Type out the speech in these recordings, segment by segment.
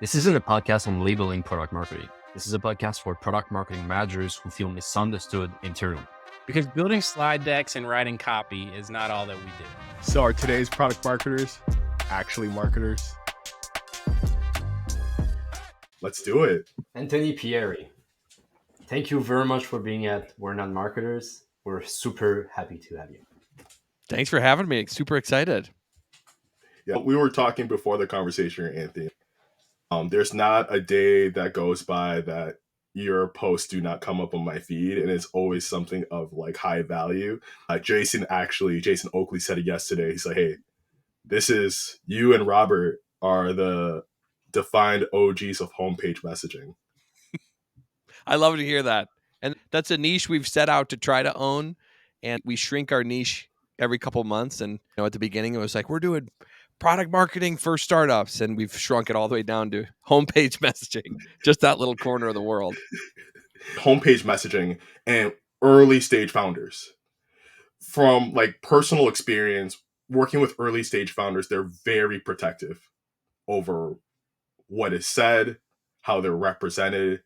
This isn't a podcast on labeling product marketing. This is a podcast for product marketing managers who feel misunderstood internally. Because building slide decks and writing copy is not all that we do. So are today's product marketers actually marketers? Let's do it. Anthony Pierri, thank you very much for being at We're Not Marketers. We're super happy to have you. Thanks for having me. Super excited. Yeah, we were talking before the conversation, Anthony. There's not a day that goes by that your posts do not come up on my feed, and it's always something of like high value. Jason Oakley said it yesterday. He's like, hey, this is you and Robert are the defined OGs of homepage messaging. I love to hear that. And that's a niche we've set out to try to own, and we shrink our niche every couple months. And at the beginning, it was like, we're doing product marketing for startups, and we've shrunk it all the way down to homepage messaging, just that little corner of the world. Homepage messaging and early stage founders. From like personal experience, working with early stage founders, they're very protective over what is said, how they're represented,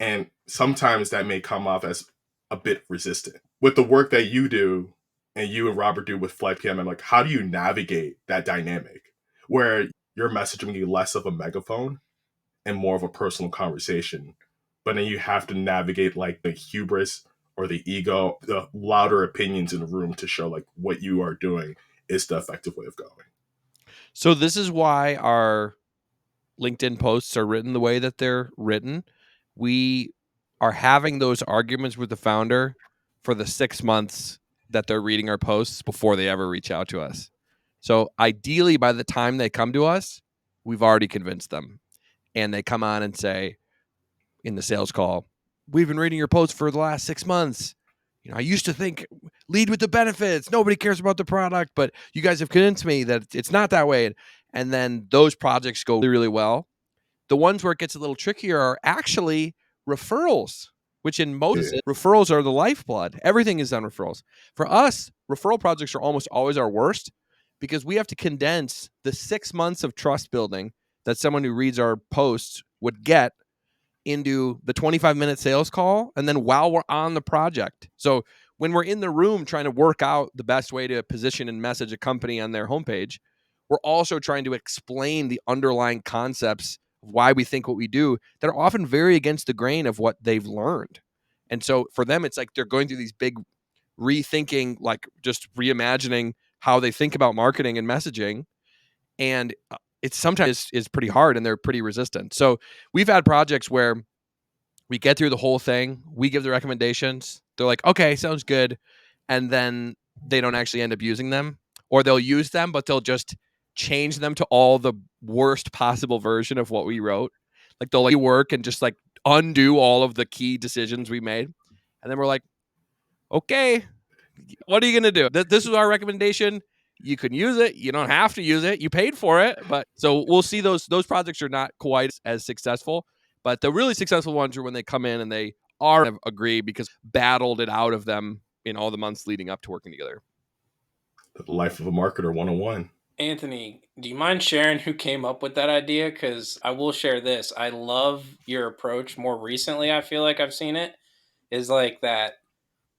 and sometimes that may come off as a bit resistant. With the work that you do and you and Robert do with FletchPMM, like how do you navigate that dynamic where your messaging be less of a megaphone and more of a personal conversation, but then you have to navigate like the hubris or the ego, the louder opinions in the room to show like what you are doing is the effective way of going. So this is why our LinkedIn posts are written the way that they're written. We are having those arguments with the founder for the 6 months that they're reading our posts before they ever reach out to us. So ideally, by the time they come to us, we've already convinced them. And they come on and say in the sales call, we've been reading your posts for the last 6 months. I used to think lead with the benefits. Nobody cares about the product, but you guys have convinced me that it's not that way. And then those projects go really, really well. The ones where it gets a little trickier are actually referrals, which in most referrals are the lifeblood. Everything is on referrals. For us, referral projects are almost always our worst because we have to condense the 6 months of trust building that someone who reads our posts would get into the 25-minute sales call and then while we're on the project. So when we're in the room trying to work out the best way to position and message a company on their homepage, we're also trying to explain the underlying concepts of why we think what we do that are often very against the grain of what they've learned. And so for them, it's like they're going through these big rethinking, like just reimagining how they think about marketing and messaging. And it sometimes is pretty hard and they're pretty resistant. So we've had projects where we get through the whole thing, we give the recommendations, they're like, okay, sounds good. And then they don't actually end up using them, or they'll use them, but they'll just change them to all the worst possible version of what we wrote. Like they'll work and just like undo all of the key decisions we made. And then we're like, okay, what are you going to do? This is our recommendation. You can use it. You don't have to use it. You paid for it. But so we'll see those projects are not quite as successful. But the really successful ones are when they come in and they are agree because battled it out of them in all the months leading up to working together. The life of a marketer 101. Anthony, do you mind sharing who came up with that idea? Because I will share this. I love your approach. More recently, I feel like I've seen it, is like that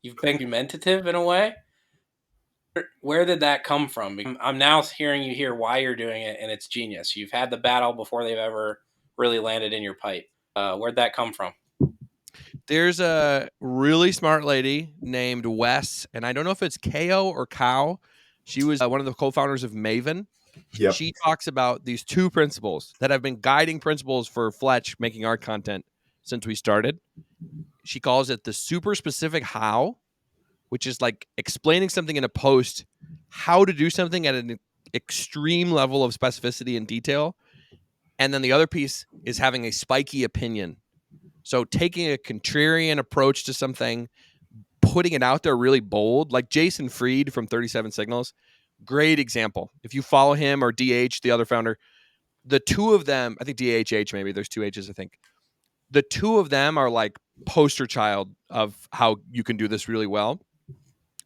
you've been argumentative in a way. Where did that come from? I'm now hearing you hear why you're doing it, and it's genius. You've had the battle before they've ever really landed in your pipe. Where'd that come from? There's a really smart lady named Wes, and I don't know if it's Ko or Cow. She was one of the co-founders of Maven. Yep. She talks about these two principles that have been guiding principles for Fletch making our content since we started. She calls it the super specific how, which is like explaining something in a post, how to do something at an extreme level of specificity and detail. And then the other piece is having a spiky opinion. So taking a contrarian approach to something, putting it out there really bold, like Jason Fried from 37 Signals, great example. If you follow him or DH, the other founder, the two of them, I think DHH maybe, there's two H's I think. The two of them are like poster child of how you can do this really well.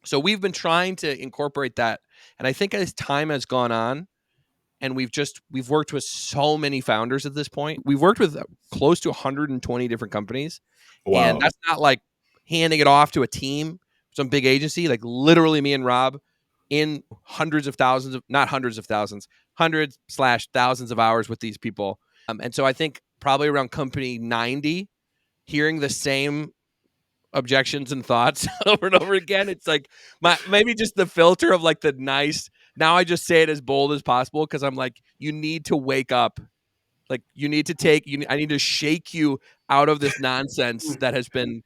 So we've been trying to incorporate that. And I think as time has gone on and we've worked with so many founders at this point. We've worked with close to 120 different companies. Wow. And that's not like handing it off to a team, some big agency. Like literally me and Rob in hundreds/thousands of hours with these people. And so I think probably around company 90, hearing the same objections and thoughts over and over again. It's like maybe just the filter of like the nice. Now I just say it as bold as possible because I'm like, you need to wake up. Like you need to I need to shake you out of this nonsense that has been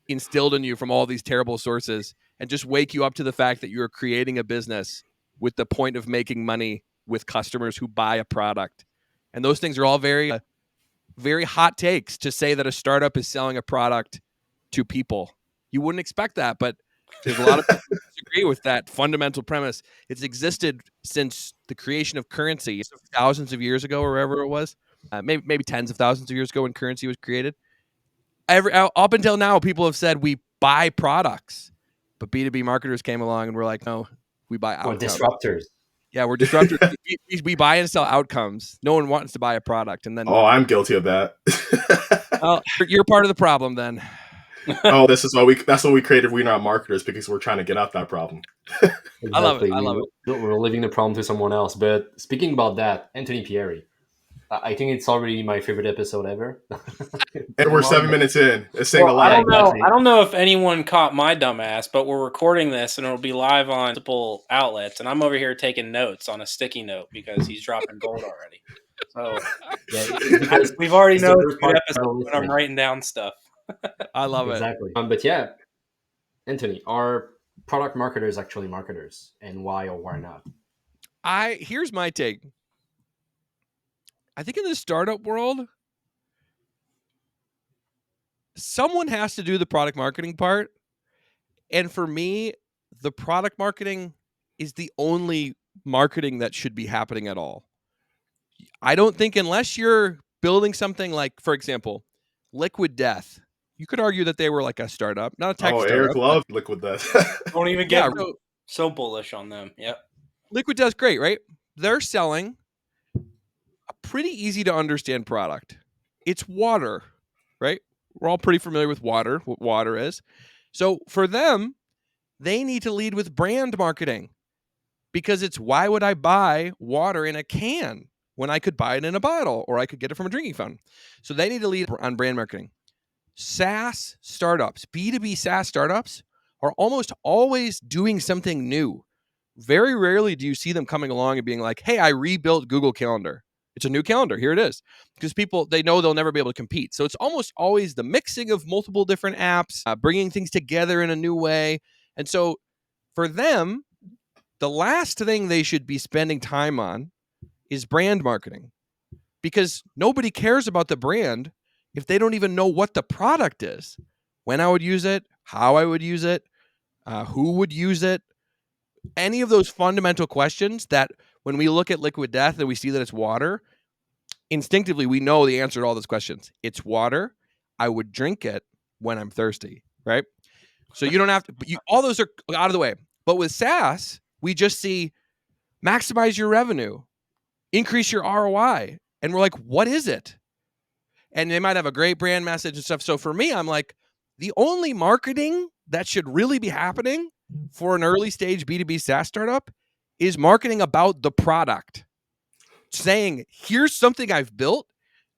instilled in you from all these terrible sources and just wake you up to the fact that you're creating a business with the point of making money with customers who buy a product. And those things are all very, very hot takes to say that a startup is selling a product to people. You wouldn't expect that, but there's a lot of people who disagree with that fundamental premise. It's existed since the creation of currency thousands of years ago or wherever it was, maybe tens of thousands of years ago when currency was created. Up until now, people have said we buy products, but B2B marketers came along and we're like, no, we buy outcomes. We're disruptors. Yeah, we're disruptors. we buy and sell outcomes. No one wants to buy a product, and then I'm guilty of that. well, you're part of the problem then. That's why we created We Not Marketers, because we're trying to get out that problem. Exactly. I love it. We're leaving the problem to someone else. But speaking about that, Anthony Pierri, I think it's already my favorite episode ever. And we're 7 minutes in. It's saying a lot. I don't know if anyone caught my dumbass, but we're recording this and it'll be live on multiple outlets. And I'm over here taking notes on a sticky note because he's dropping gold already. So we've already known it's a good episode when I'm writing down stuff. I love it. Exactly. But yeah, Anthony, are product marketers actually marketers, and why or why not? Here's my take. I think in the startup world, someone has to do the product marketing part. And for me, the product marketing is the only marketing that should be happening at all. I don't think unless you're building something like, for example, Liquid Death, you could argue that they were like a startup, not a tech startup. Eric loved Liquid Death. Don't even get so bullish on them. Yep. Liquid Death's great, right? They're selling a pretty easy to understand product. It's water, right? We're all pretty familiar with water, what water is. So for them, they need to lead with brand marketing, because it's why would I buy water in a can when I could buy it in a bottle or I could get it from a drinking fountain? So they need to lead on brand marketing. SaaS startups, B2B SaaS startups are almost always doing something new. Very rarely do you see them coming along and being like, hey, I rebuilt Google Calendar. It's a new calendar. Here it is. Because people, they know they'll never be able to compete. So it's almost always the mixing of multiple different apps, bringing things together in a new way. And so for them, the last thing they should be spending time on is brand marketing, because nobody cares about the brand if they don't even know what the product is, when I would use it, how I would use it, who would use it. Any of those fundamental questions that when we look at Liquid Death and we see that it's water, instinctively we know the answer to all those questions. It's water. I would drink it when I'm thirsty, right? So you don't have to, all those are out of the way. But with SaaS, we just see maximize your revenue, increase your ROI. And we're like, what is it? And they might have a great brand message and stuff. So for me, I'm like, the only marketing that should really be happening for an early stage B2B SaaS startup is marketing about the product. Saying, here's something I've built.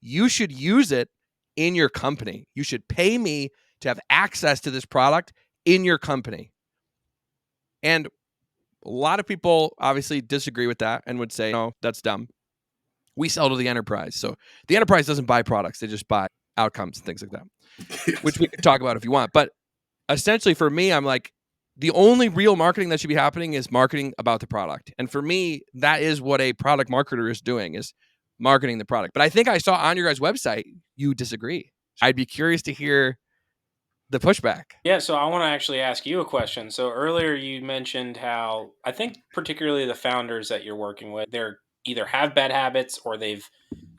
You should use it in your company. You should pay me to have access to this product in your company. And a lot of people obviously disagree with that and would say, no, that's dumb. We sell to the enterprise. So the enterprise doesn't buy products. They just buy outcomes and things like that, which we can talk about if you want. But essentially for me, I'm like, the only real marketing that should be happening is marketing about the product. And for me, that is what a product marketer is doing, is marketing the product. But I think I saw on your guys' website, you disagree. I'd be curious to hear the pushback. Yeah, so I want to actually ask you a question. So earlier you mentioned how I think particularly the founders that you're working with, they're either have bad habits or they've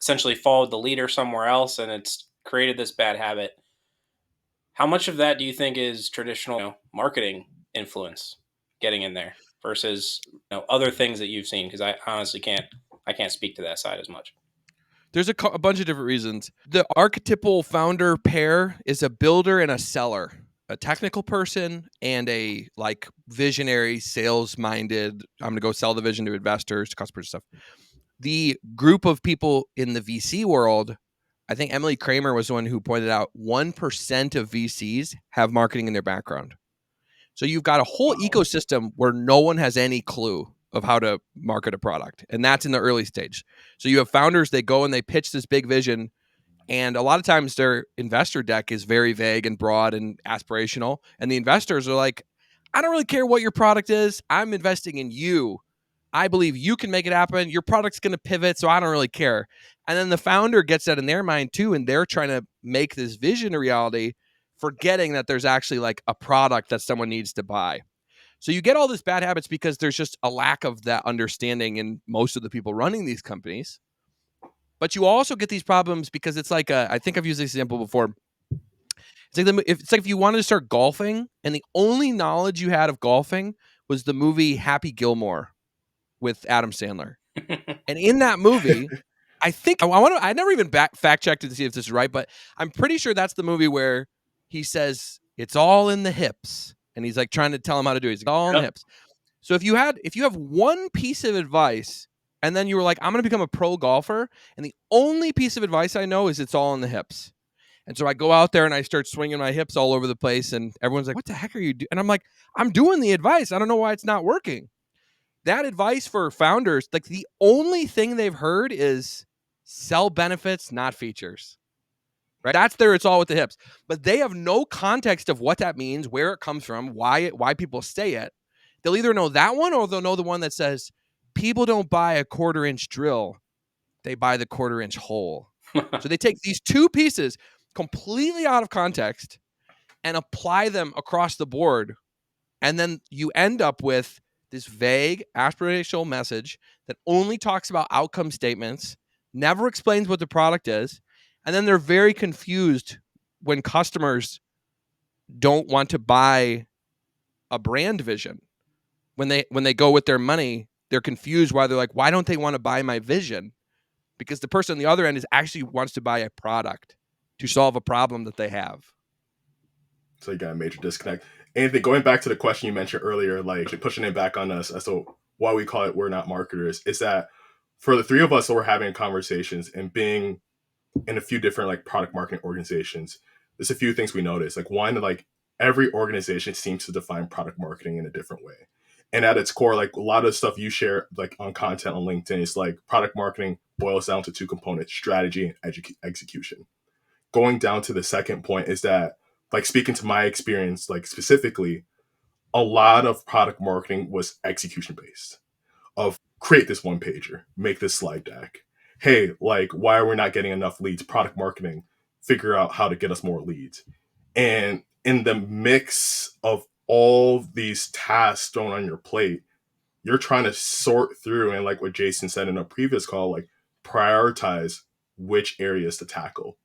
essentially followed the leader somewhere else and it's created this bad habit. How much of that do you think is traditional marketing influence getting in there versus other things that you've seen? Because I honestly can't I can't speak to that side as much. There's a bunch of different reasons. The archetypal founder pair is a builder and a seller, a technical person and a like visionary, sales-minded. I'm going to go sell the vision to investors, to customers, stuff. The group of people in the VC world, I think Emily Kramer was the one who pointed out 1% of VCs have marketing in their background. So you've got a whole ecosystem where no one has any clue of how to market a product. And that's in the early stage. So you have founders, they go and they pitch this big vision. And a lot of times their investor deck is very vague and broad and aspirational. And the investors are like, I don't really care what your product is. I'm investing in you. I believe you can make it happen. Your product's going to pivot, so I don't really care. And then the founder gets that in their mind too, and they're trying to make this vision a reality, forgetting that there's actually like a product that someone needs to buy. So you get all these bad habits because there's just a lack of that understanding in most of the people running these companies. But you also get these problems because it's like I think I've used this example before. It's like if you wanted to start golfing and the only knowledge you had of golfing was the movie Happy Gilmore with Adam Sandler. And in that movie, I think I never even fact checked it to see if this is right, but I'm pretty sure that's the movie where he says it's all in the hips, and he's like trying to tell him how to do it. He's like, all in the hips. So if you have one piece of advice, and then you were like, I'm going to become a pro golfer, and the only piece of advice I know is it's all in the hips. And so I go out there and I start swinging my hips all over the place, and everyone's like, what the heck are you doing? And I'm like, I'm doing the advice. I don't know why it's not working. That advice for founders, like the only thing they've heard is sell benefits, not features. Right? That's it's all with the hips. But they have no context of what that means, where it comes from, why people say it. They'll either know that one or they'll know the one that says, people don't buy a 1/4-inch drill. They buy the 1/4-inch hole. So they take these two pieces completely out of context and apply them across the board. And then you end up with this vague aspirational message that only talks about outcome statements, never explains what the product is, and then they're very confused when customers don't want to buy a brand vision. When they go with their money, they're confused why they're like, why don't they want to buy my vision? Because the person on the other end is actually wants to buy a product to solve a problem that they have. So you got a major disconnect. Anthony, going back to the question you mentioned earlier, like pushing it back on us as to why we call it we're not marketers, is that for the three of us that we're having conversations and being in a few different like product marketing organizations, there's a few things we notice. Like one, like every organization seems to define product marketing in a different way. And at its core, like a lot of stuff you share like on content on LinkedIn is like product marketing boils down to two components: strategy and execution. Going down to the second point is that, like speaking to my experience, like specifically, a lot of product marketing was execution based. Of create this one pager, make this slide deck. Hey, like why are we not getting enough leads? Product marketing, figure out how to get us more leads. And in the mix of all these tasks thrown on your plate, you're trying to sort through and, like what Jason said in a previous call, like prioritize which areas to tackle.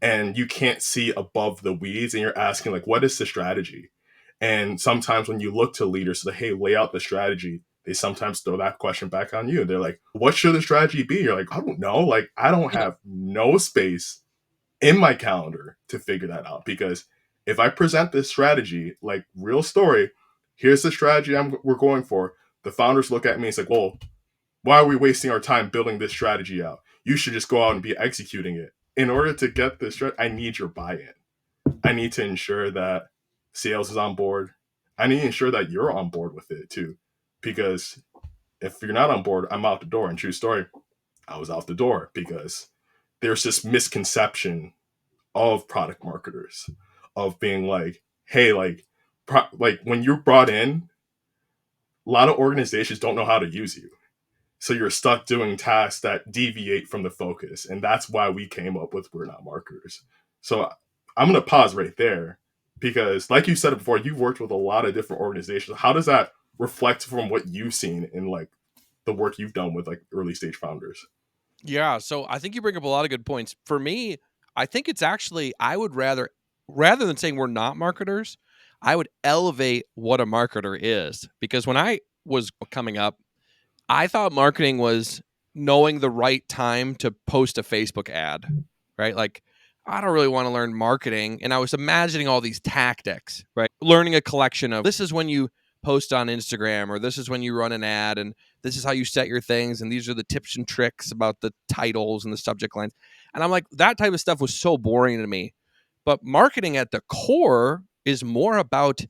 And you can't see above the weeds, and you're asking like, what is the strategy? And sometimes when you look to leaders to, hey, lay out the strategy, they sometimes throw that question back on you. They're like, what should the strategy be? You're like, I don't know. Like, I don't have no space in my calendar to figure that out. Because if I present this strategy, like real story, here's the strategy we're going for. The founders look at me and say, well, why are we wasting our time building this strategy out? You should just go out and be executing it. In order to get this, I need your buy-in. I need to ensure that sales is on board. I need to ensure that you're on board with it too. Because if you're not on board, I'm out the door. And true story, I was out the door because there's this misconception of product marketers of being like, hey, like when you're brought in, a lot of organizations don't know how to use you. So you're stuck doing tasks that deviate from the focus. And that's why we came up with We're Not Marketers. So I'm going to pause right there because, like you said before, you've worked with a lot of different organizations. How does that reflect from what you've seen in like the work you've done with like early stage founders? Yeah, so I think you bring up a lot of good points. For me, I think it's actually, I would rather than saying we're not marketers, I would elevate what a marketer is. Because when I was coming up, I thought marketing was knowing the right time to post a Facebook ad, right? Like, I don't really want to learn marketing. And I was imagining all these tactics, right? Learning a collection of this is when you post on Instagram, or this is when you run an ad, and this is how you set your things, and these are the tips and tricks about the titles and the subject lines. And I'm like, that type of stuff was so boring to me. But marketing at the core is more about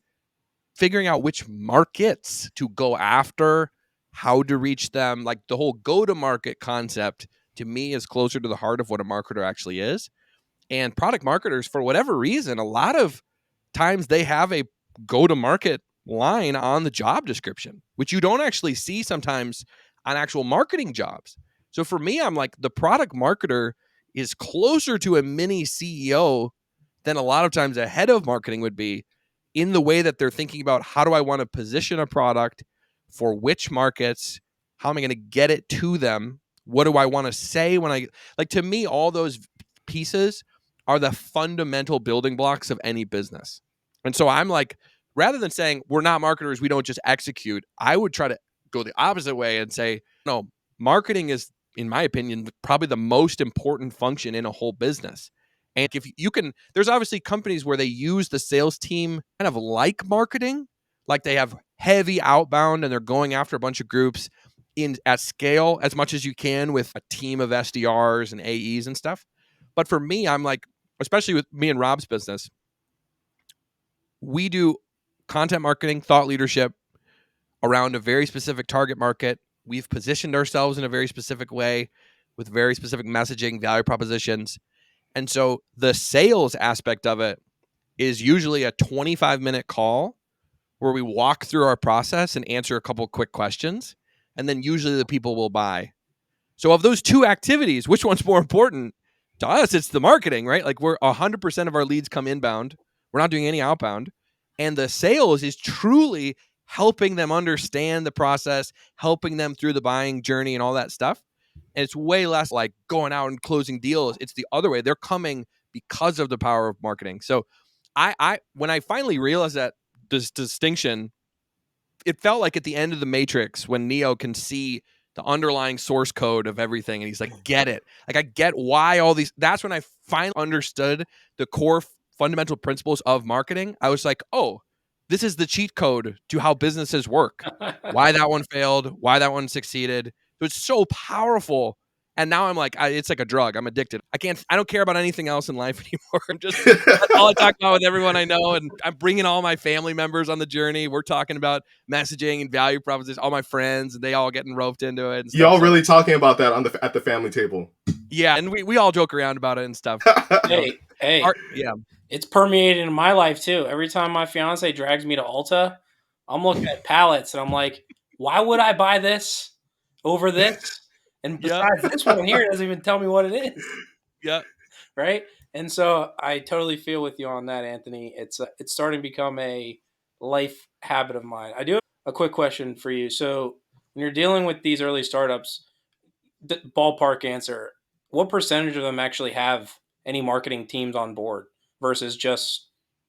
figuring out which markets to go after, how to reach them. Like the whole go-to-market concept to me is closer to the heart of what a marketer actually is. And product marketers, for whatever reason, a lot of times they have a go-to-market line on the job description, which you don't actually see sometimes on actual marketing jobs. So for me, I'm like, the product marketer is closer to a mini CEO than a lot of times a head of marketing would be, in the way that they're thinking about, how do I want to position a product for which markets? How am I going to get it to them? What do I want to say when I, like, to me, all those pieces are the fundamental building blocks of any business. And so I'm like, rather than saying we're not marketers, we don't just execute, I would try to go the opposite way and say, no, marketing is, in my opinion, probably the most important function in a whole business. And if you can, there's obviously companies where they use the sales team kind of like marketing, like they have heavy outbound and they're going after a bunch of groups at scale as much as you can with a team of SDRs and AEs and stuff. But for me, I'm like, especially with me and Rob's business, we do content marketing, thought leadership around a very specific target market. We've positioned ourselves in a very specific way with very specific messaging, value propositions. And so the sales aspect of it is usually a 25-minute call where we walk through our process and answer a couple quick questions. And then usually the people will buy. So of those two activities, which one's more important? To us, it's the marketing, right? Like, we're 100% of our leads come inbound. We're not doing any outbound. And the sales is truly helping them understand the process, helping them through the buying journey and all that stuff. And it's way less like going out and closing deals. It's the other way. They're coming because of the power of marketing. So I when I finally realized that this distinction, it felt like at the end of the Matrix when Neo can see the underlying source code of everything, and he's like, get it. Like, I get why all these. That's when I finally understood the core fundamental principles of marketing. I was like, oh, this is the cheat code to how businesses work. Why that one failed, why that one succeeded. So it's so powerful. And now I'm like, it's like a drug. I'm addicted. I don't care about anything else in life anymore. That's all I talk about with everyone I know. And I'm bringing all my family members on the journey. We're talking about messaging and value propositions, all my friends, and they all getting roped into it. And stuff. Y'all really talking about that at the family table? Yeah. And we all joke around about it and stuff. Hey, Yeah. It's permeated in my life too. Every time my fiance drags me to Ulta, I'm looking at palettes and I'm like, why would I buy this over this? And besides, this one here doesn't even tell me what it is. Yeah. Right. And so I totally feel with you on that, Anthony. It's starting to become a life habit of mine. I do have a quick question for you. So when you're dealing with these early startups, ballpark answer, what percentage of them actually have any marketing teams on board versus just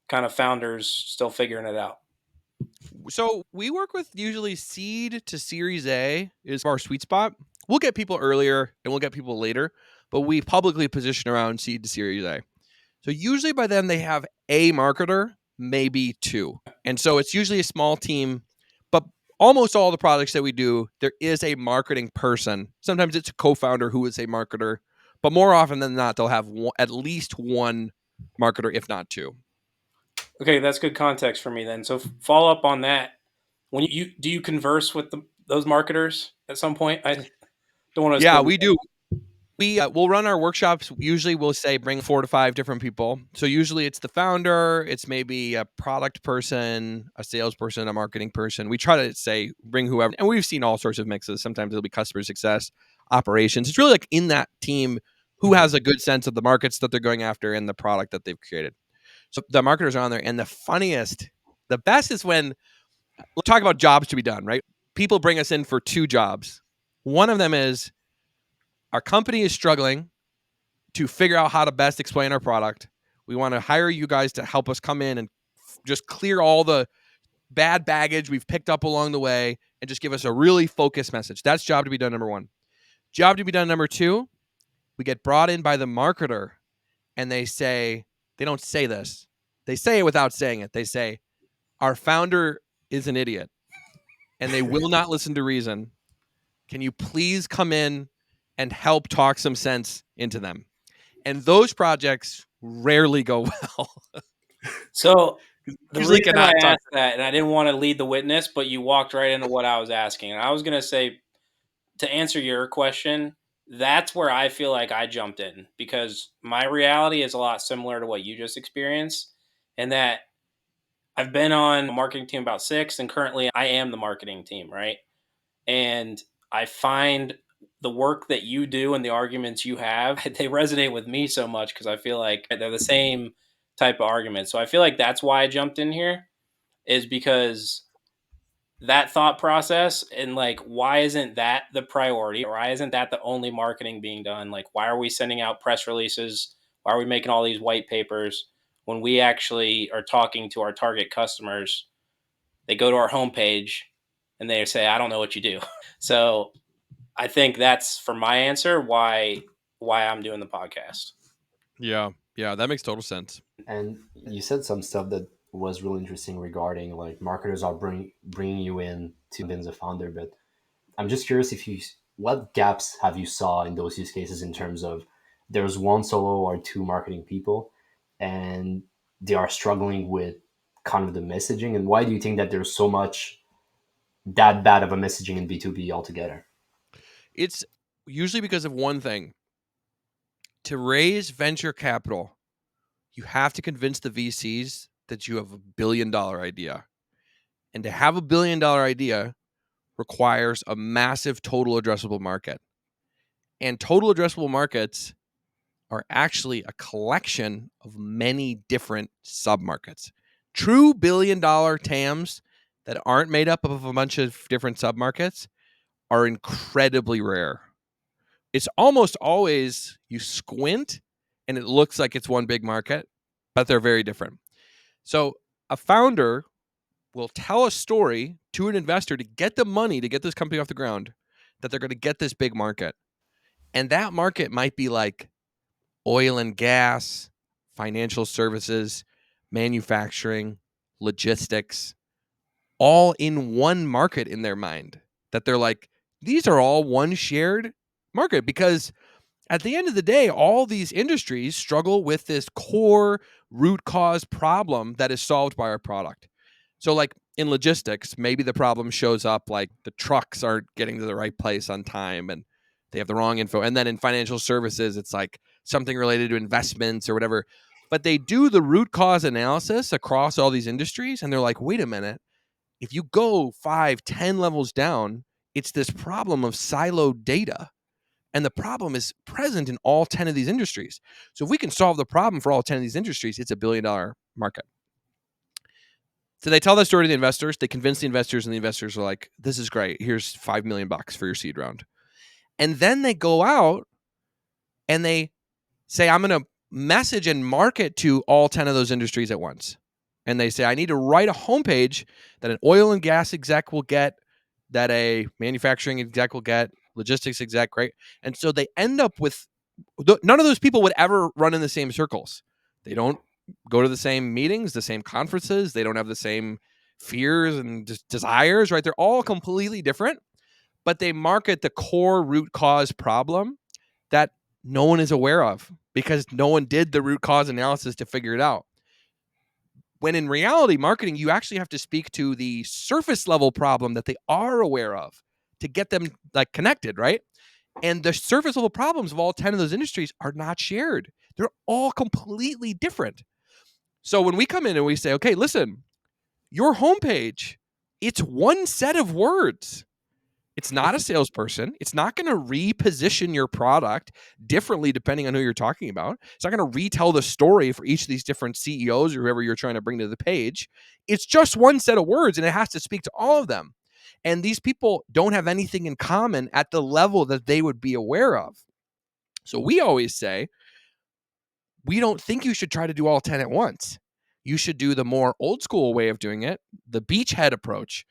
kind of founders still figuring it out? So we work with usually seed to Series A is our sweet spot. We'll get people earlier and we'll get people later, but we publicly position around seed to Series A. So usually by then they have a marketer, maybe two. And so it's usually a small team, but almost all the products that we do, there is a marketing person. Sometimes it's a co-founder who is a marketer, but more often than not, they'll have at least one marketer, if not two. Okay, that's good context for me then. So follow up on that. When do you converse with those marketers at some point? I don't want to. Yeah, we do. We'll run our workshops. Usually we'll say bring 4 to 5 different people. So usually it's the founder, it's maybe a product person, a salesperson, a marketing person. We try to say bring whoever. And we've seen all sorts of mixes. Sometimes it'll be customer success, operations. It's really like in that team who has a good sense of the markets that they're going after and the product that they've created. So the marketers are on there. And the best is when we'll talk about jobs to be done, right? People bring us in for 2 jobs. One of them is our company is struggling to figure out how to best explain our product. We want to hire you guys to help us come in and just clear all the bad baggage we've picked up along the way and just give us a really focused message. That's job to be done, number 1. Job to be done number 2, we get brought in by the marketer, and they don't say this. They say it without saying it. They say, our founder is an idiot, and they will not listen to reason. Can you please come in and help talk some sense into them? And those projects rarely go well. So the Usually reason I cannot talk. asked that, and I didn't want to lead the witness, but you walked right into what I was asking. And I was going to say, to answer your question, that's where I feel like I jumped in, because my reality is a lot similar to what you just experienced, and that I've been on a marketing team about 6, and currently I am the marketing team, right? And I find the work that you do and the arguments you have, they resonate with me so much because I feel like they're the same type of arguments. So I feel like that's why I jumped in here, is because that thought process, and like, why isn't that the priority? Why isn't that the only marketing being done? Like, why are we sending out press releases? Why are we making all these white papers when we actually are talking to our target customers? They go to our homepage and they say, I don't know what you do. So I think that's, for my answer, why I'm doing the podcast. Yeah, that makes total sense. And you said some stuff that was really interesting regarding like marketers are bringing you in to be as a founder. But I'm just curious what gaps have you saw in those use cases in terms of there's one solo or 2 marketing people and they are struggling with kind of the messaging, and why do you think that there's so much that bad of a messaging in B2B altogether? It's usually because of one thing. To raise venture capital, you have to convince the VCs that you have a $1 billion idea. And to have a $1 billion idea requires a massive total addressable market. And total addressable markets are actually a collection of many different submarkets. True $1 billion TAMs that aren't made up of a bunch of different submarkets are incredibly rare. It's almost always you squint and it looks like it's one big market, but they're very different. So a founder will tell a story to an investor to get the money to get this company off the ground, that they're going to get this big market. And that market might be like oil and gas, financial services, manufacturing, logistics, all in one market in their mind, that they're like, these are all one shared market. Because at the end of the day, all these industries struggle with this core root cause problem that is solved by our product. So like in logistics, maybe the problem shows up like the trucks aren't getting to the right place on time and they have the wrong info. And then in financial services, it's like something related to investments or whatever. But they do the root cause analysis across all these industries, and they're like, wait a minute, if you go 5, 10 levels down, it's this problem of siloed data. And the problem is present in all 10 of these industries. So if we can solve the problem for all 10 of these industries, it's $1 billion market. So they tell that story to the investors. They convince the investors, and the investors are like, this is great. Here's $5 million for your seed round. And then they go out and they say, I'm going to message and market to all 10 of those industries at once. And they say, I need to write a homepage that an oil and gas exec will get, that a manufacturing exec will get, logistics exec, right? And so they end up with, none of those people would ever run in the same circles. They don't go to the same meetings, the same conferences. They don't have the same fears and desires, right? They're all completely different, but they market the core root cause problem that no one is aware of because no one did the root cause analysis to figure it out. When in reality, marketing, you actually have to speak to the surface level problem that they are aware of to get them like connected, right? And the surface level problems of all 10 of those industries are not shared. They're all completely different. So when we come in and we say, okay, listen, your homepage, it's one set of words. It's not a salesperson. It's not going to reposition your product differently depending on who you're talking about. It's not going to retell the story for each of these different CEOs or whoever you're trying to bring to the page. It's just one set of words, and it has to speak to all of them. And these people don't have anything in common at the level that they would be aware of. So we always say, we don't think you should try to do all 10 at once. You should do the more old school way of doing it, the beachhead approach.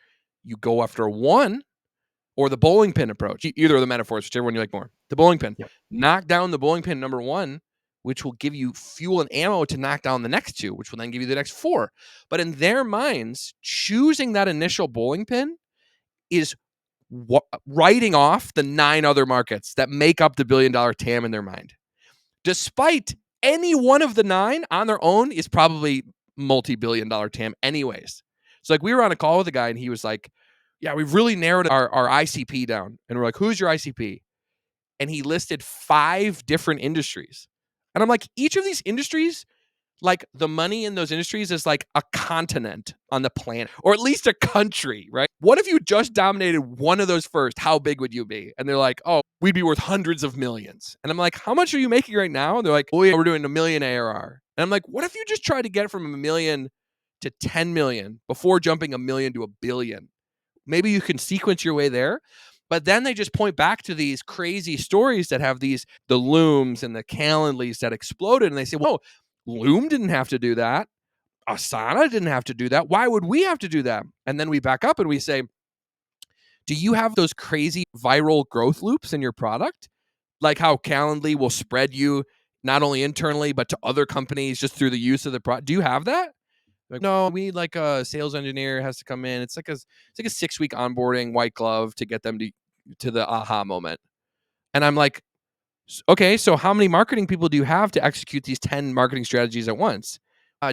You go after one, or the bowling pin approach, either of the metaphors, whichever one you like more. the bowling pin. Yep. Knock down the bowling pin number 1, which will give you fuel and ammo to knock down the next 2, which will then give you the next 4. But in their minds, choosing that initial bowling pin is writing off the 9 other markets that make up the billion-dollar TAM in their mind. Despite any one of the 9 on their own is probably multi-billion-dollar TAM anyways. So like we were on a call with a guy and he was like, yeah, we've really narrowed our ICP down. And we're like, who's your ICP? And he listed 5 different industries. And I'm like, each of these industries, like the money in those industries is like a continent on the planet, or at least a country, right? What if you just dominated one of those first? How big would you be? And they're like, oh, we'd be worth hundreds of millions. And I'm like, how much are you making right now? And they're like, oh yeah, we're doing $1 million ARR. And I'm like, what if you just tried to get from $1 million to 10 million before jumping $1 million to $1 billion? Maybe you can sequence your way there. But then they just point back to these crazy stories that have the Looms and the Calendlys that exploded. And they say, well, Loom didn't have to do that. Asana didn't have to do that. Why would we have to do that? And then we back up and we say, do you have those crazy viral growth loops in your product? Like how Calendly will spread you not only internally, but to other companies just through the use of the product. Do you have that? Like, no, we need like a sales engineer has to come in. It's like a 6-week onboarding, white glove to get them to the aha moment. And I'm like, okay, so how many marketing people do you have to execute these 10 marketing strategies at once?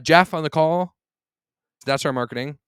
Jeff on the call. That's our marketing.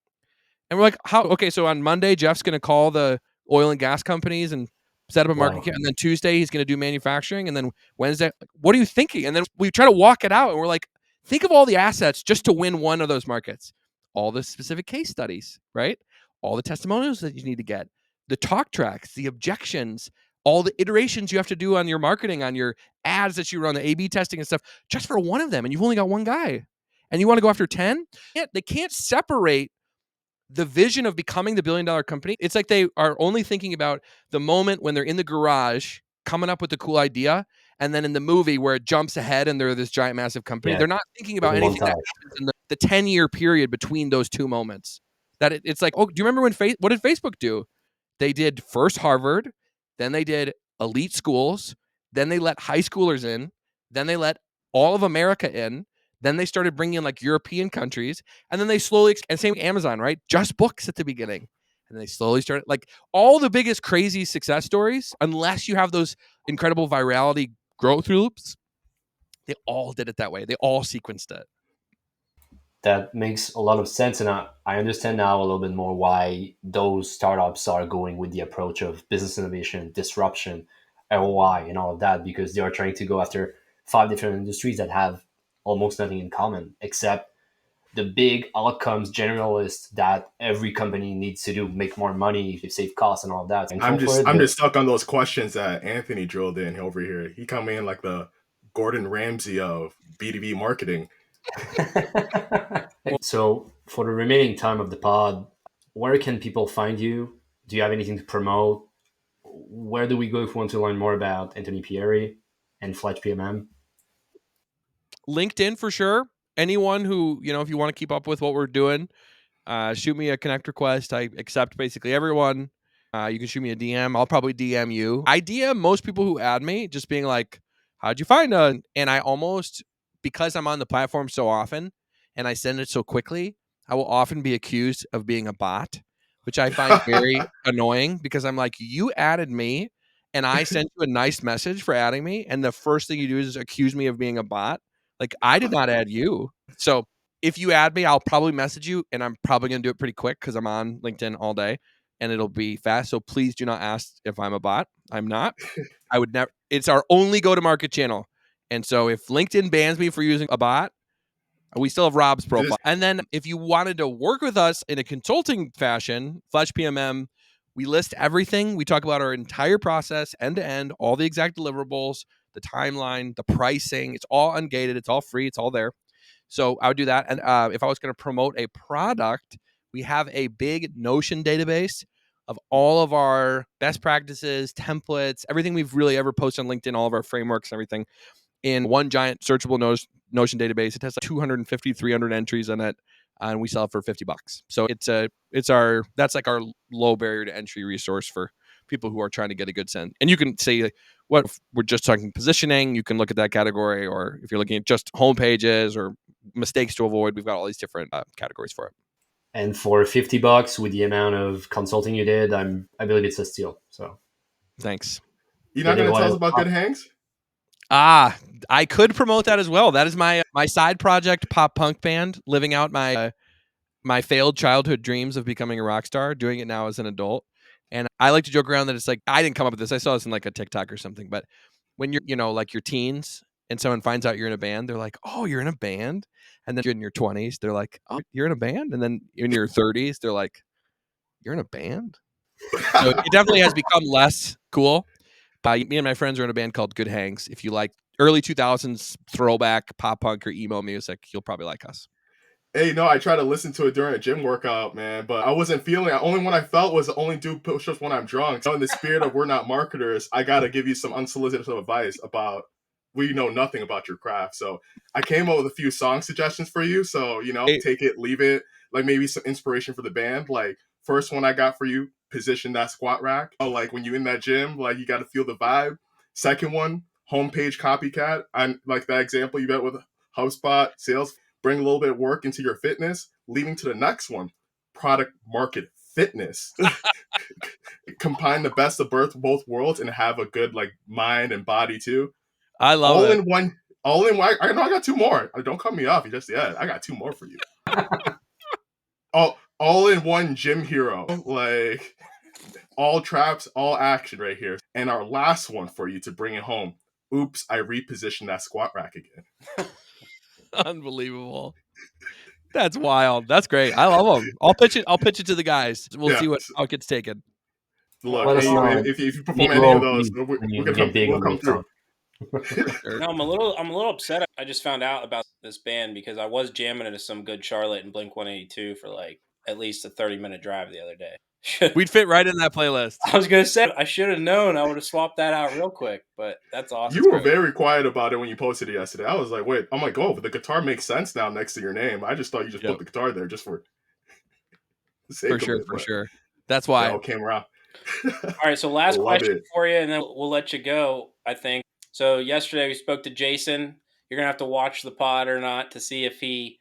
And we're like, how? Okay, so on Monday, Jeff's going to call the oil and gas companies and set up a marketing camp. And then Tuesday, he's going to do manufacturing. And then Wednesday, what are you thinking? And then we try to walk it out. And we're like, think of all the assets just to win one of those markets. All the specific case studies, right? All the testimonials that you need to get, the talk tracks, the objections, all the iterations you have to do on your marketing, on your ads that you run, the A/B testing and stuff, just for one of them. And you've only got one guy. And you want to go after 10? They can't separate the vision of becoming the billion-dollar company. It's like they are only thinking about the moment when they're in the garage coming up with the cool idea, and then in the movie where it jumps ahead and they're this giant, massive company. Yeah. They're not thinking about anything that happens in the 10-year period between those 2 moments. That it's like, oh, do you remember what did Facebook do? They did first Harvard, then they did elite schools, then they let high schoolers in, then they let all of America in, then they started bringing in like European countries, and then they slowly, and same with Amazon, right? Just books at the beginning. And they slowly started, like all the biggest crazy success stories, unless you have those incredible virality growth loops, they all did it that way. They all sequenced it. That makes a lot of sense. And I understand now a little bit more why those startups are going with the approach of business innovation, disruption, ROI, and all of that, because they are trying to go after 5 different industries that have almost nothing in common, except the big outcomes generalist that every company needs to do, make more money, save costs, and all of that. I'm just stuck on those questions that Anthony drilled in over here. He come in like the Gordon Ramsay of B2B marketing. So for the remaining time of the pod, where can people find you? Do you have anything to promote? Where do we go if we want to learn more about Anthony Pierri and FletchPMM? LinkedIn for sure. Anyone who, if you want to keep up with what we're doing, shoot me a connect request. I accept basically everyone. You can shoot me a DM. I'll probably DM you. I DM most people who add me, just being like, how'd you find us? And I almost, because I'm on the platform so often and I send it so quickly, I will often be accused of being a bot, which I find very annoying, because I'm like, you added me and I sent you a nice message for adding me, and the first thing you do is accuse me of being a bot. Like, I did not add you. So if you add me, I'll probably message you, and I'm probably going to do it pretty quick because I'm on LinkedIn all day and it'll be fast. So please do not ask if I'm a bot. I'm not. I would never. It's our only go-to-market channel. And so if LinkedIn bans me for using a bot, we still have Rob's profile. And then if you wanted to work with us in a consulting fashion, FletchPMM, we list everything. We talk about our entire process, end to end, all the exact deliverables, the timeline, the pricing. It's all ungated. It's all free. It's all there. So I would do that. And if I was going to promote a product, we have a big Notion database of all of our best practices, templates, everything we've really ever posted on LinkedIn, all of our frameworks and everything, in one giant searchable Notion database. It has like 250, 300 entries in it, and we sell it for $50. So that's like our low barrier to entry resource for people who are trying to get a good sense. And you can say, what if we're just talking positioning, you can look at that category, or if you're looking at just home pages or mistakes to avoid, we've got all these different categories for it. And for $50 with the amount of consulting you did, I believe it's a steal. So thanks. You're not going to tell us about Good Hangs? I could promote that as well. That is my side project, pop punk band, living out my failed childhood dreams of becoming a rock star, doing it now as an adult. And I like to joke around that it's like, I didn't come up with this. I saw this in like a TikTok or something. But when you're, like your teens and someone finds out you're in a band, they're like, oh, you're in a band? And then you're in your 20s, they're like, oh, you're in a band? And then in your 30s, they're like, you're in a band? So it definitely has become less cool. Me and my friends are in a band called Good Hangs. If you like early 2000s throwback pop punk or emo music, you'll probably like us. Hey, no, I tried to listen to it during a gym workout, man, but I wasn't feeling it. Only one I felt was only do push-ups when I'm drunk. So in the spirit of we're not marketers, I got to give you some unsolicited advice about we know nothing about your craft. So I came up with a few song suggestions for you. So, take it, leave it, like maybe some inspiration for the band. Like first one I got for you, position that squat rack. Like when you're in that gym, like you got to feel the vibe. Second one, homepage copycat. I like that example you got with HubSpot, sales. Bring a little bit of work into your fitness, leading to the next one, product market fitness. Combine the best of both worlds and have a good like mind and body too. I love all it. All in one. I know I got two more. Don't cut me off. You just I got two more for you. all in one gym hero. Like all traps, all action right here. And our last one for you to bring it home. Oops, I repositioned that squat rack again. Unbelievable. That's wild. That's great. I love them. I'll pitch it to the guys. We'll see how it gets taken. Look, if you perform any of those, we'll come through. No, I'm a little upset. I just found out about this band because I was jamming into some good Charlotte and Blink-182 for like at least a 30-minute drive the other day. We'd fit right in that playlist. I was gonna say I should have known. I would have swapped that out real quick. But that's awesome. You were very quiet about it when you posted it yesterday. I was like, wait, I'm like, oh, but the guitar makes sense now next to your name. I just thought you just put the guitar there just for the sake of it. For sure. That's why it all came around. All right, so last question for you, and then we'll let you go, I think. So yesterday we spoke to Jason. You're gonna have to watch the pod or not to see if he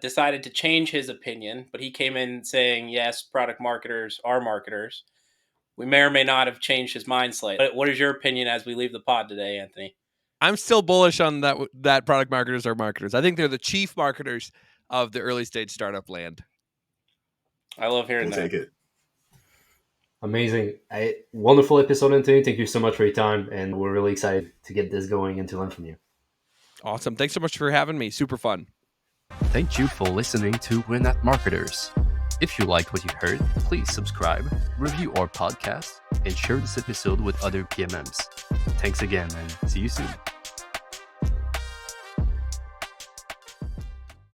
decided to change his opinion, but he came in saying, yes, product marketers are marketers. We may or may not have changed his mind slightly. But what is your opinion as we leave the pod today, Anthony? I'm still bullish on that product marketers are marketers. I think they're the chief marketers of the early stage startup land. I love hearing that. Take it. Amazing. Wonderful episode, Anthony. Thank you so much for your time. And we're really excited to get this going and to learn from you. Awesome. Thanks so much for having me. Super fun. Thank you for listening to We're Not Marketers. If you liked what you heard, please subscribe, review our podcast, and share this episode with other PMMs. Thanks again, and see you soon.